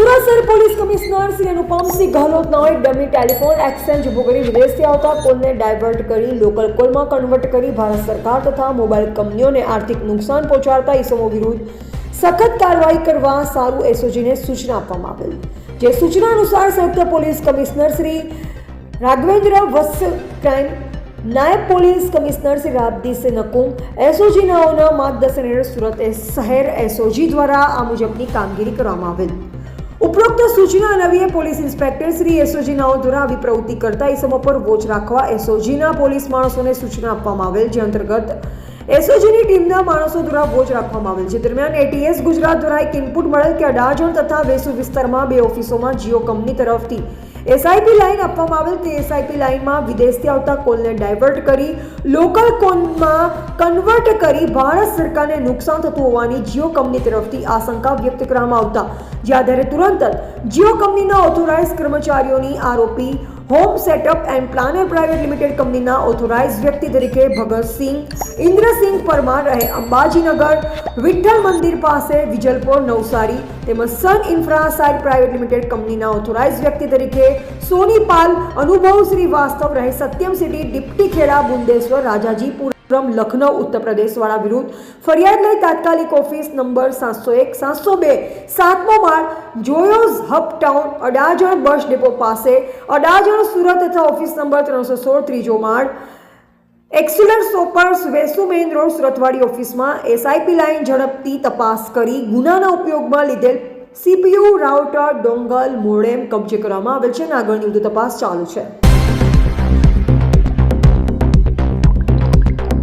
સુરત શહેર police commissioner Shri Anupamsinh ગહલોતનો એક dummy telephone exchange ઉભો કરી વિદેશથી આવતા કોલને ડાયવર્ટ કરી લોકલ કોલમાં કન્વર્ટ કરી ભારત સરકાર તથા મોબાઈલ કંપનીઓને આર્થિક નુકસાન પહોંચાડતા ઇસમો વિરુદ્ધ સખત કાર્યવાહી કરવા સારું એસઓજીને સૂચના આપવામાં આવેલ, જે સૂચના અનુસાર સંયુક્ત પોલીસ કમિશનર શ્રી રાઘવેન્દ્ર વત્સ ક્રાઇમ, નાયબ પોલીસ કમિશનર શ્રી રાજદીપ નકુમ, એસઓજીનાઓના માર્ગદર્શન હેઠળ સુરત શહેર એસઓજી દ્વારા આ મુજબની કામગીરી કરવામાં આવેલ। ઉપરોક્ત સૂચના અન્વયે પોલીસ ઇન્સ્પેક્ટર શ્રી એસઓજીનાઓ દ્વારા આવી પ્રવૃત્તિ કરતા ઇસમો પર વોચ રાખવા એસઓજીના પોલીસ માણસોને સૂચના આપવામાં આવેલ, જે અંતર્ગત એસઓજીની ટીમના માણસો દ્વારા વોચ રાખવામાં આવેલ, જે દરમિયાન એટીએસ ગુજરાત દ્વારા એક ઇનપુટ મળેલ કે અડાજણ તથા વેસુ વિસ્તારમાં 2 ઓફિસોમાં જીઓ કંપની તરફથી એસઆઈપી લાઇન આપવામાં આવેલ। તે એસઆઈપી લાઇનમાં વિદેશથી આવતા કોલને ડાયવર્ટ કરી લોકલ કોલમાં કન્વર્ટ કરી ભારત સરકારને નુકસાન થતું હોવાની જીઓ કંપની તરફથી આશંકા વ્યક્ત કરવામાં આવતા જે આધારે તુરંત જ જીઓ કંપનીના ઓથોરાઇઝ કર્મચારીઓની આરોપી home setup and planner private limited કંપનીના ઓથોરાઇઝ વ્યક્તિ તરીકે ભગતસિંહ ઇન્દ્રસિંહ પરમાર રહે અંબાજીનગર વિઠ્ઠલ મંદિર પાસે વિજલપોર નવસારી તેમજ સન ઇન્ફ્રાસાઇડ પ્રાઇવેટ લિમિટેડ કંપનીના ઓથોરાઇઝ વ્યક્તિ તરીકે સોનીપાલ અનુભવ શ્રીવાસ્તવ રહે સત્યમ સિટી ડિપ્ટી ખેડા બુંદેશ્વર રાજાજીપુર લખનઉ ઉત્તર પ્રદેશ વાળા વિરુદ્ધ ફરિયાદ લઈ તાત્કાલિક ઓફિસ નંબર 701 702 7મો માળ Joyous Hub Town Adajan bus depot પાસે અડાજણ સુરત તથા ઓફિસ નંબર 316 ત્રીજો માળ એક્સુલર સોપર્સ વેસુ મેઇન રોડ સુરતવાડી ઓફિસમાં એસઆઈપી લાઇન ઝડપથી તપાસ કરી ગુનાના ઉપયોગમાં લીધેલ સીપીયુ રાઉટર ડોંગલ મોડેમ કબજે કરવામાં આવેલ છે અને આગળની વધુ તપાસ ચાલુ છે।